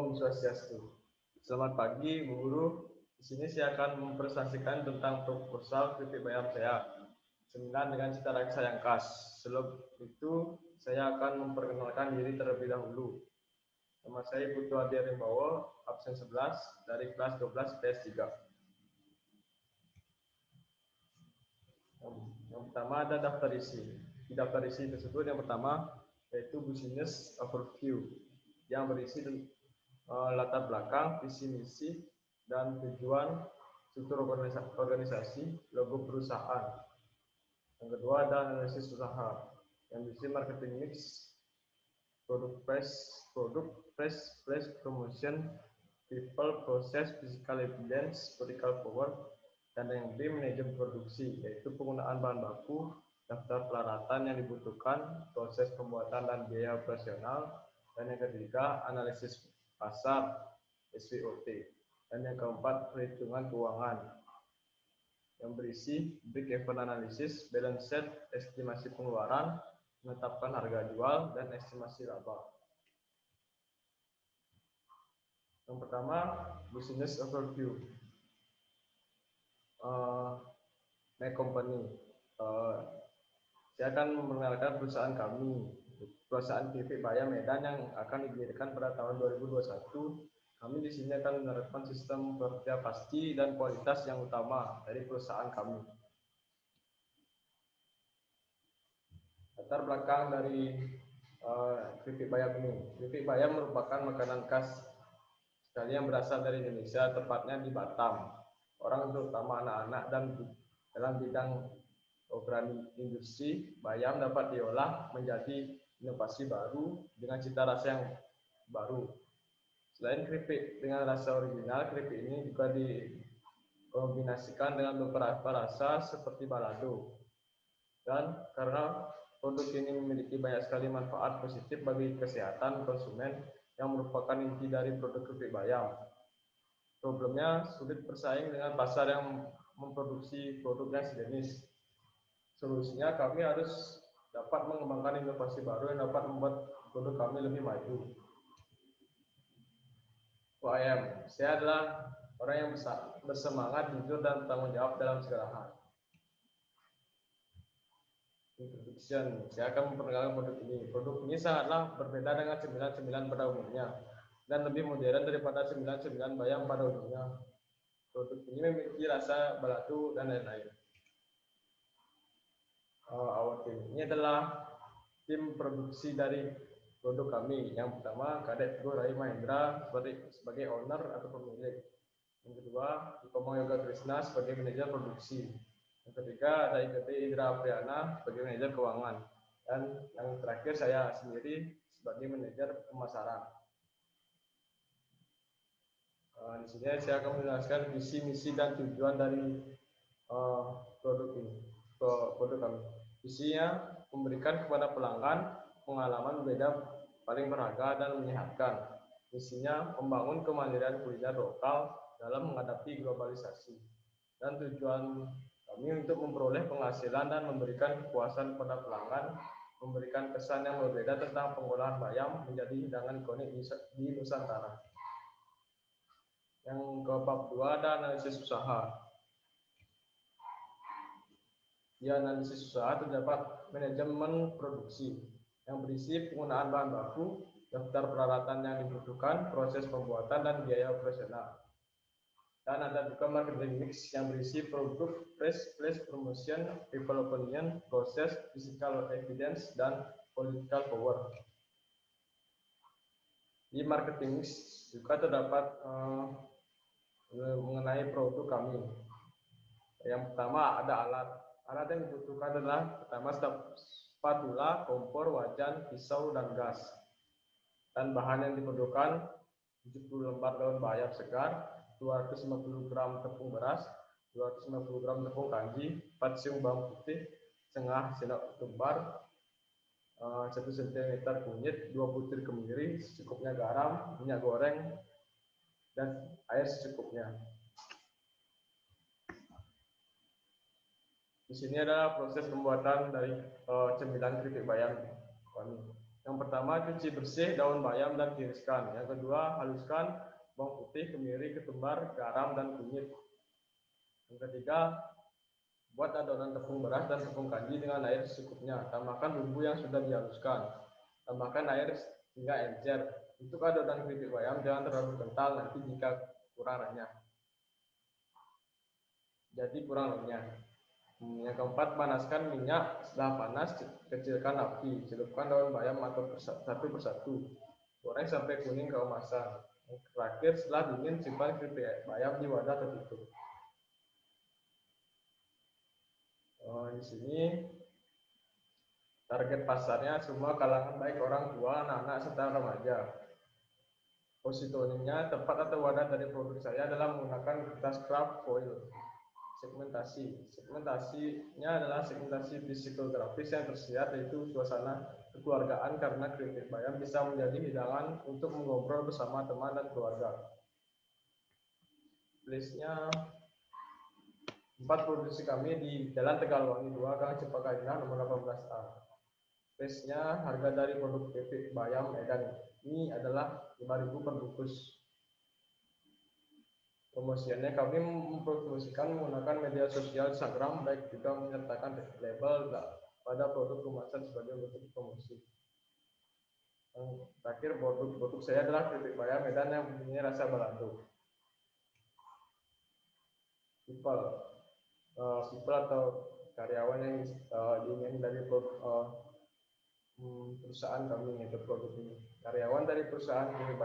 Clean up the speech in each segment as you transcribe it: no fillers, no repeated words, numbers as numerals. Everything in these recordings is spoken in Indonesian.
Om Swastiastu. Selamat pagi, Bu Guru. Di sini saya akan mempresentasikan tentang proposal keripik bayam saya, seminar dengan cita rasa yang khas. Sebelum itu, saya akan memperkenalkan diri terlebih dahulu. Nama saya Putu Adi Rimbawo, absen 11 dari kelas 12 PS 3. Yang pertama ada daftar isi. Di daftar isi tersebut yang pertama yaitu business overview yang berisi latar belakang, visi misi, dan tujuan struktur organisasi, logo perusahaan. Yang kedua ada analisis usaha yang berisi marketing mix, product price, promotion, people, process, physical evidence, political power, dan yang B manajemen produksi, yaitu penggunaan bahan baku, daftar peralatan yang dibutuhkan, proses pembuatan dan biaya operasional, dan yang ketiga analisis pasar SWOT, dan yang keempat perhitungan keuangan yang berisi break-even analysis, balance sheet, estimasi pengeluaran, menetapkan harga jual, dan estimasi laba. Yang pertama, business overview. My company. Saya akan memperkenalkan perusahaan kami, perusahaan keripik bayam Medan yang akan didirikan pada tahun 2021. Kami di sini akan menerapkan sistem kerja pasti dan kualitas yang utama dari perusahaan kami. Latar belakang dari keripik bayam ini. Keripik bayam merupakan makanan khas sekali yang berasal dari Indonesia, tepatnya di Batam. Orang terutama anak-anak dan dalam bidang operasi industri, bayam dapat diolah menjadi inovasi baru dengan cita rasa yang baru. Selain keripik dengan rasa original, keripik ini juga dikombinasikan dengan beberapa rasa seperti balado. Dan karena produk ini memiliki banyak sekali manfaat positif bagi kesehatan konsumen yang merupakan inti dari produk keripik bayam. Problemnya sulit bersaing dengan pasar yang memproduksi produk yang sejenis. Solusinya kami harus dapat mengembangkan inovasi baru yang dapat membuat produk kami lebih maju. UAM, saya adalah orang yang bersemangat, jujur, dan bertanggung jawab dalam segala hal. Introduction, saya akan memperkenalkan produk ini. Produk ini sangatlah berbeda dengan cemilan-cemilan pada umumnya dan lebih modern daripada cemilan-cemilan bayam pada umumnya. Produk ini memiliki rasa balado dan lain-lain. Our team ini adalah tim produksi dari produk kami. Yang pertama, Kadek Go Rai Mahendra sebagai owner atau pemilik. Yang kedua, Ikomo Yoga Krishna sebagai manajer produksi. Yang ketiga, ada IKT Indra Apriana sebagai manajer keuangan. Dan yang terakhir, saya sendiri sebagai manajer pemasaran. Di sini saya akan menjelaskan visi, misi, dan tujuan dari produk ini, produk kami. Visinya memberikan kepada pelanggan pengalaman berbeda paling berharga dan menyehatkan. Misinya membangun kemandirian kuliner lokal dalam menghadapi globalisasi. Dan tujuan kami untuk memperoleh penghasilan dan memberikan kepuasan kepada pelanggan, memberikan kesan yang berbeda tentang pengolahan bayam menjadi hidangan ikonik di Nusantara. Yang ke bab 2 ada analisis usaha. Di analisis usaha terdapat manajemen produksi yang berisi penggunaan bahan baku, daftar peralatan yang dibutuhkan, proses pembuatan, dan biaya operasional. Dan ada juga marketing mix yang berisi produk, price, promotion, people opinion, proses, physical evidence, dan political power. Di marketing mix juga terdapat mengenai produk kami. Yang pertama ada alat. Alat yang dibutuhkan adalah pertama spatula, kompor, wajan, pisau, dan gas. Dan bahan yang diperlukan 70 lembar daun bayam segar, 250 gram tepung beras, 250 gram tepung kanji, 4 siung bawang putih, setengah sendok ketumbar, 1 cm kunyit, 2 butir kemiri, secukupnya garam, minyak goreng, dan air secukupnya. Di sini adalah proses pembuatan dari cemilan keripik bayam kami. Yang pertama, cuci bersih daun bayam dan tiriskan. Yang kedua, haluskan bawang putih, kemiri, ketumbar, garam, dan kunyit. Yang ketiga, buat adonan tepung beras dan tepung kanji dengan air secukupnya. Tambahkan bumbu yang sudah dihaluskan. Tambahkan air hingga encer. Untuk adonan keripik bayam jangan terlalu kental nanti jika kurang renyah. Jadi kurang renyah. Yang keempat, panaskan minyak. Setelah panas, kecilkan api. Celupkan daun bayam atau satu persatu. Goreng sampai kuning keemasan. Yang terakhir, setelah dingin, simpan keripik bayam di wadah tertutup. Di sini target pasarnya semua kalangan baik orang tua, anak-anak, serta remaja. Positioningnya, tempat atau wadah dari produk saya adalah menggunakan kertas craft foil. Segmentasinya adalah segmentasi psikografis yang tersirat, yaitu suasana kekeluargaan karena keripik bayam bisa menjadi hidangan untuk mengobrol bersama teman dan keluarga. Listnya, tempat produksi kami di Jalan Tegalwangi 2, Gang Cempaka Indah, nomor 18A. Listnya, harga dari produk keripik bayam Medan ini adalah 5.000 per bungkus. Promosiannya, kami mempromosikan menggunakan media sosial Instagram, baik juga menyertakan label pada produk kemasan sebagai bentuk promosi. Yang terakhir, produk saya adalah keripik bayam Medan yang mempunyai rasa balado. People atau karyawan yang diingin dari perusahaan kami, yaitu produk ini. Karyawan dari perusahaan keripik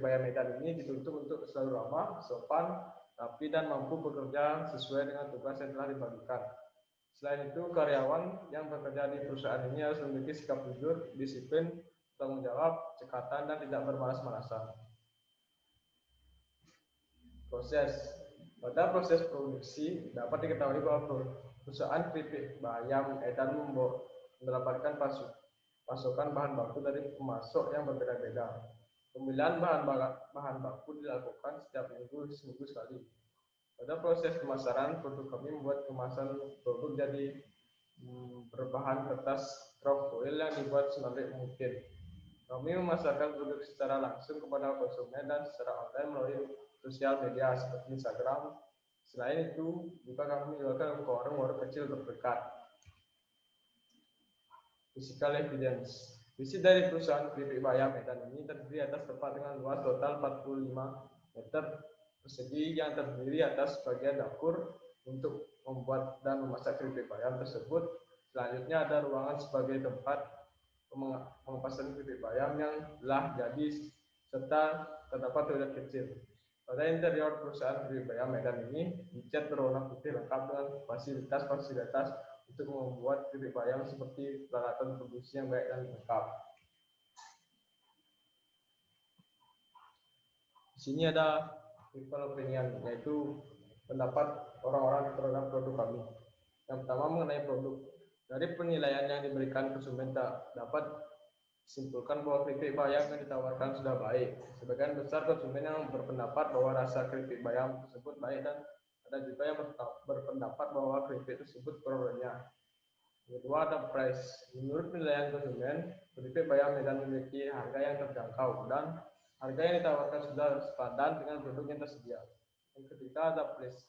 bayam Medan ini dituntut untuk selalu ramah, sopan, rapi, dan mampu bekerja sesuai dengan tugas yang telah dibagikan. Selain itu, karyawan yang bekerja di perusahaan ini harus memiliki sikap jujur, disiplin, tanggung jawab, cekatan, dan tidak bermalas-malasan. Pada proses produksi dapat diketahui bahwa perusahaan keripik bayam Medan mendapatkan pasokan bahan baku dari pemasok yang berbeda-beda. Pemilihan bahan baku dilakukan setiap seminggu sekali. Pada proses pemasaran, produk kami membuat kemasan produk jadi berbahan kertas craft foil yang dibuat semenarik mungkin. Kami memasarkan produk secara langsung kepada konsumen dan secara online melalui sosial media seperti Instagram. Selain itu, juga kami menjualkan ke warung-warung kecil terdekat. Physical evidence. Visi dari perusahaan keripik bayam Medan ini terdiri atas tempat dengan luas total 45 meter persegi yang terdiri atas bagian dapur untuk membuat dan memasak keripik bayam tersebut. Selanjutnya ada ruangan sebagai tempat pengepasan keripik bayam yang telah jadi serta terdapat toilet kecil. Pada interior perusahaan keripik bayam Medan ini dicat berwarna putih lengkap dengan fasilitas untuk membuat keripik bayam seperti peralatan produksi yang baik dan lengkap. Di sini ada people opinion, yaitu pendapat orang-orang terhadap produk kami. Yang pertama, mengenai produk. Dari penilaian yang diberikan konsumen dapat disimpulkan bahwa keripik bayam yang ditawarkan sudah baik. Sebagian besar konsumen yang berpendapat bahwa rasa keripik bayam tersebut baik, dan ada juga yang berpendapat bahwa keripik tersebut kurang renyah. Kedua, ada price. Menurut penilaian konsumen, keripik bayam Medan memiliki harga yang terjangkau dan harga yang ditawarkan sudah sepadan dengan produk yang tersedia. Yang ketiga, ada place.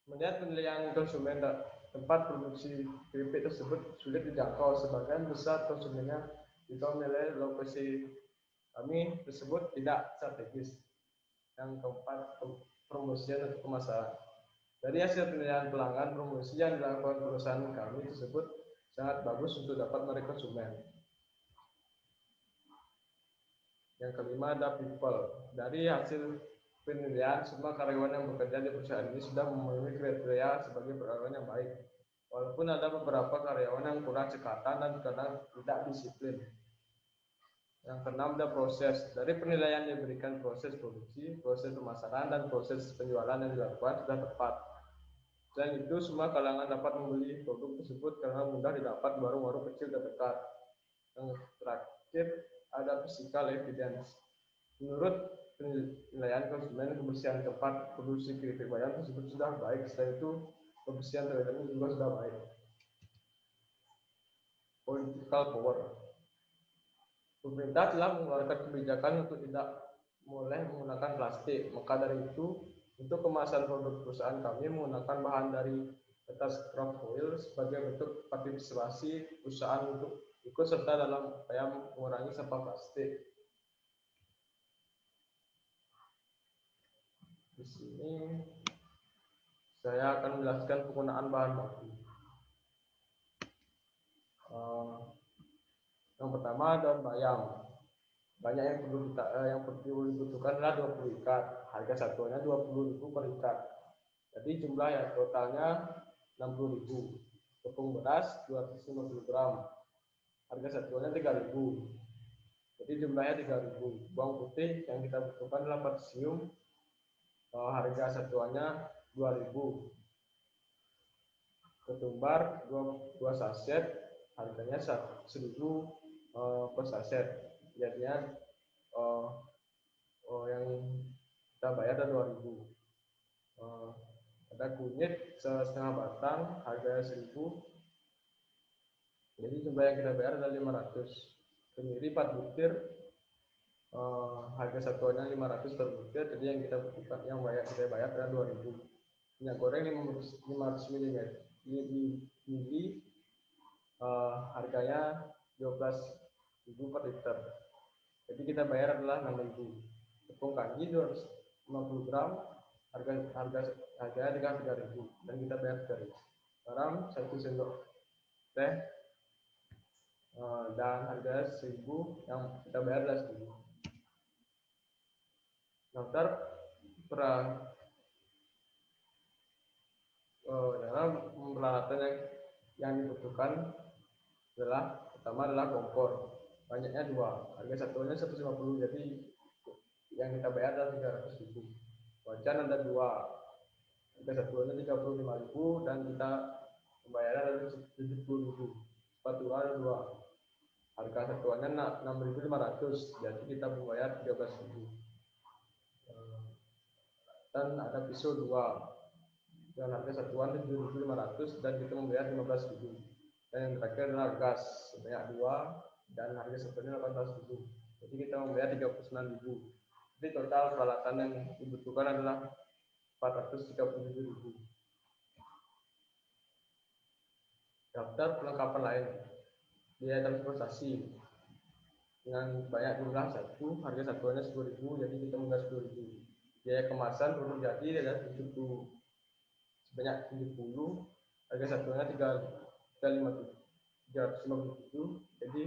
Melihat penilaian konsumen, tempat produksi keripik tersebut sulit dijangkau. Sebagian besar konsumennya juga menilai lokasi kami tersebut tidak strategis. Yang keempat, promosian untuk pemasaran. Dari hasil penilaian pelanggan, promosi yang dilakukan perusahaan kami tersebut sangat bagus untuk dapat menarik konsumen. Yang kelima, ada people. Dari hasil penilaian, semua karyawan yang bekerja di perusahaan ini sudah memenuhi kriteria sebagai karyawan yang baik. Walaupun ada beberapa karyawan yang kurang cekatan dan kadang tidak disiplin. Yang keenam, ada proses. Dari penilaian yang diberikan, proses produksi, proses pemasaran, dan proses penjualan yang dilakukan sudah tepat. Selain itu, semua kalangan dapat membeli produk tersebut karena mudah didapat warung-warung kecil terdekat. Yang terakhir, ada physical evidence. Menurut penilaian konsumen, kebersihan tempat produksi keripik bayam tersebut sudah baik. Selain itu, kebersihan toiletnya juga sudah baik. Political power. Pemerintah telah mengeluarkan kebijakan untuk tidak boleh menggunakan plastik. Maka dari itu, untuk kemasan produk perusahaan kami menggunakan bahan dari kertas craft foil sebagai bentuk partisipasi perusahaan untuk ikut serta dalam upaya mengurangi sampah plastik. Di sini saya akan menjelaskan penggunaan bahan baku. Yang pertama, daun bayam. Banyak yang perlu dibutuhkan adalah 20 ikat. Harga satuannya 20.000 per ikat. Jadi jumlah yang totalnya 60.000. Tepung beras 250 gram. Harga satuannya 3.000. Jadi jumlahnya 3.000. Bawang putih yang kita butuhkan adalah parisium. Harga satuannya 2.000. Ketumbar 2 saset, harganya 1.000 per saset. Jadinya yang kita bayar ada 2.000. Ada kunyit setengah batang, harga 1.000. Jadi jumlah yang kita bayar adalah 500. Kemiri 4 butir, harga satuannya 500 per butir. Jadi yang kita butuhkan, yang kita bayar adalah 2.000. Minyak goreng 500 ml, harganya 12.000 per liter. Jadi kita bayar adalah 6.000. Tepung kanji 250 gram, harganya 3.000 dan kita bayar 3.000. Garam 1 sendok teh dan harga 1.000 yang kita bayar adalah 1.000. Daftar dalam peralatan yang dibutuhkan pertama adalah kompor. Banyaknya 2, harga satuannya 150, jadi yang kita bayar adalah 300.000. Wajan ada 2, harga satuannya 35.000 dan kita membayarnya adalah 70.000. Spatula ada 2, harga satuannya 6.500, jadi kita membayar 13.000. Dan ada pisau 2 dan harga satuan 7.500 dan kita membayar 15.000. Dan yang terakhir adalah gas sebanyak 2 dan harga satuannya 18.000. Jadi kita membayar 39.000. Jadi total peralatan yang dibutuhkan adalah 437.000. Daftar perlengkapan lain. Biaya transportasi dengan banyak jumlah 1, harga satuannya 10.000, jadi kita membayar 10.000. Biaya kemasan produk jadi adalah 70, sebanyak 70, harga satuannya 357, jadi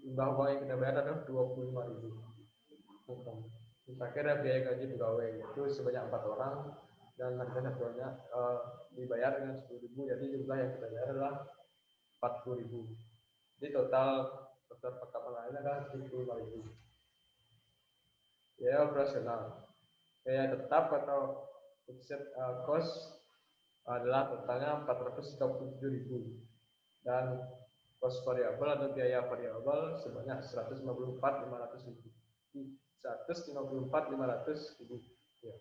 jumlah uang yang kita bayar adalah 25.000. Terakhir ada biaya gaji pegawai, yaitu sebanyak 4 orang dan harga satuannya dibayar dengan 10.000, jadi jumlah yang kita bayar adalah 40.000. Jadi total perlengkapan lainnya adalah 75.000. Biaya operasional, biaya tetap atau fixed cost adalah totalnya 437.000 dan cost variabel atau biaya variabel sebanyak 154.500.000. Ya.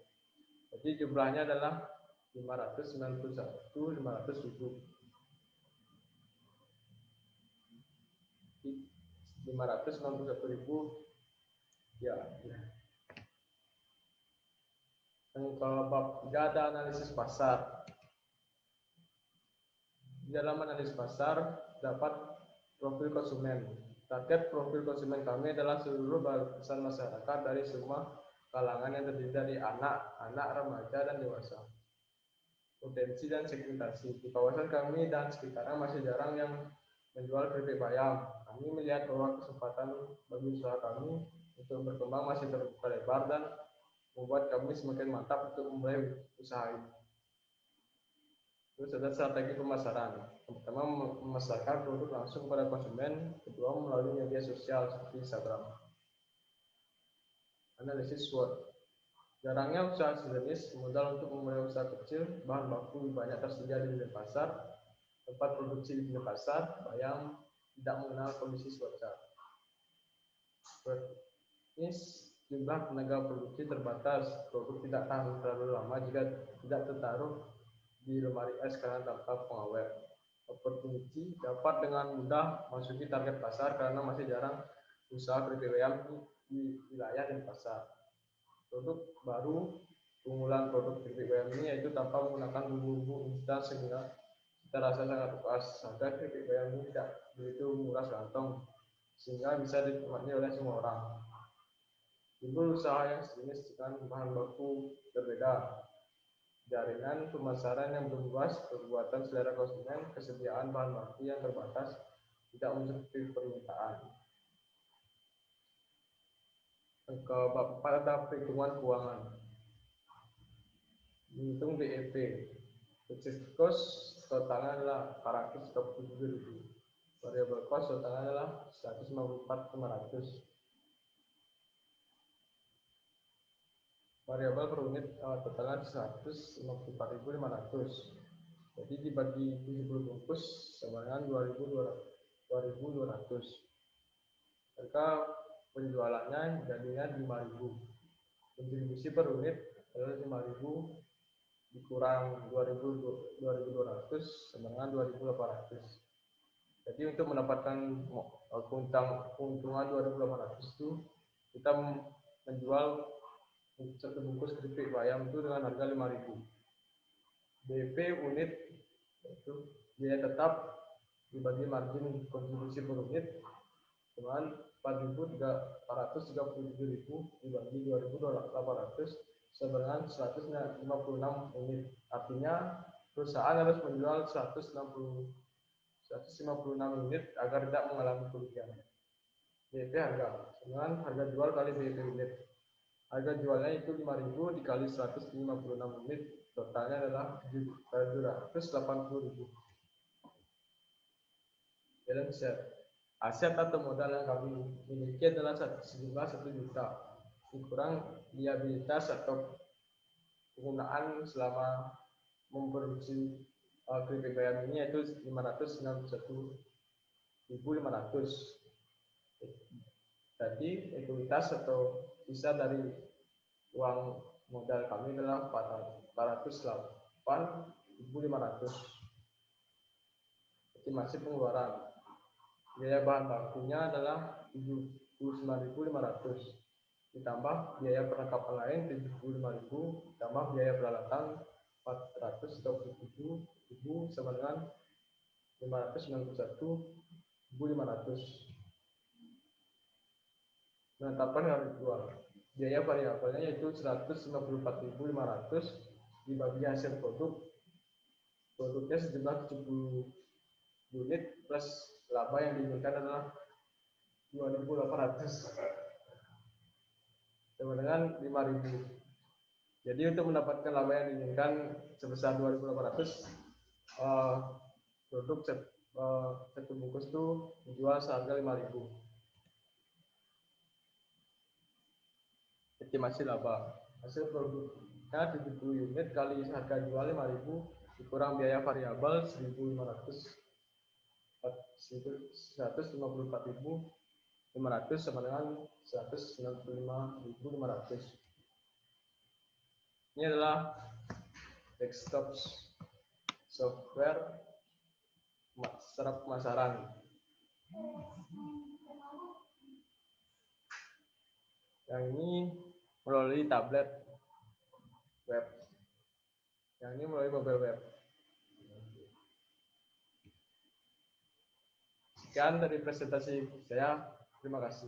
Jadi jumlahnya adalah 591.500.000. 591.000 ya. Yang bab 3 ada analisis pasar. Di dalam analisis pasar dapat profil konsumen. Target profil konsumen kami adalah seluruh lapisan masyarakat dari semua kalangan yang terdiri dari anak, remaja, dan dewasa. Potensi dan segmentasi. Di kawasan kami dan sekitarnya masih jarang yang menjual keripik bayam. Kami melihat bahwa kesempatan bagi usaha kami untuk berkembang masih terbuka lebar dan membuat kami semakin mantap untuk memulai usaha ini. Terus ada strategi pemasaran. Pertama, memasarkan produk langsung pada konsumen. Kedua, melalui media sosial seperti Instagram. Analisis SWOT. Jarangnya usaha sejenis, modal untuk memulai usaha kecil, bahan baku banyak tersedia di dunia pasar, tempat produksi di dunia pasar, bayam tidak mengenal kondisi cuaca. Bisnis, jumlah tenaga produksi terbatas, produk tidak tahan terlalu lama jika tidak tertaruh di lemari es karena tanpa pengawet. opportunity dapat dengan mudah masuki target pasar karena masih jarang usaha keripik bayam di wilayah dan pasar. Produk baru unggulan produk keripik bayam ini yaitu tanpa menggunakan bumbu-bumbu instan sehingga cita rasa sangat pas. Harga keripik bayam ini tidak begitu murah sekantong sehingga bisa dinikmati oleh semua orang. Timbul usaha yang sejenis dengan bahan baku berbeda, jaringan pemasaran yang belum luas, perbuatan selera konsumen, kesediaan bahan baku yang terbatas, tidak mencukupi permintaan. Pada perhitungan keuangan, hitung BEP, fixed cost totalnya adalah 437.000, variable cost totalnya adalah 154.500. Variabel per unit totalnya 154.500. Jadi dibagi 70 bungkus sama dengan 2.200. Harga penjualannya jadinya 5.000. Kontribusi per unit adalah 5.000 dikurang 2.200 sama dengan 2.800. Jadi untuk mendapatkan keuntungan 2.800 itu kita menjual satu bungkus keripik bayam itu dengan harga 5.000. BP unit itu biaya tetap dibagi margin kontribusi per unit dengan 4.437.000 dibagi 2.800 sama dengan 156 unit. Artinya perusahaan harus menjual 156 unit agar tidak mengalami kerugian. BP harga dengan harga jual kali BP unit. Harga jualnya itu 5.000 dikali 156 unit, totalnya adalah 780.000. Balance sheet. Aset atau modal yang kami miliki adalah sejumlah 1 juta. Dikurang liabilitas atau penggunaan selama memproduksi keripik bayam ini yaitu 591.500. Jadi ekuitas atau sisa dari uang modal kami adalah 408.500. Estimasi pengeluaran. Biaya bahan bakunya adalah 79.500. Ditambah biaya perlengkapan lain 75.000, ditambah biaya peralatan 427.000 sama dengan 591.500. Penetapan harga jual. Biaya variabelnya yaitu 154.500 dibagi hasil produk. Produknya sejumlah 70 unit plus laba yang diinginkan adalah 2.800 sama dengan 5.000. Jadi untuk mendapatkan laba yang diinginkan sebesar 2.800, produk satu bungkus itu dijual seharga 5.000. Estimasi laba. Hasil produknya 70 unit kali harga jual 5.000 dikurang biaya variabel 154.500 sama dengan 195.500. Ini adalah desktop software serap pemasaran. Yang ini melalui tablet web. Yang ini melalui mobile web. Sekian dari presentasi saya. Terima kasih.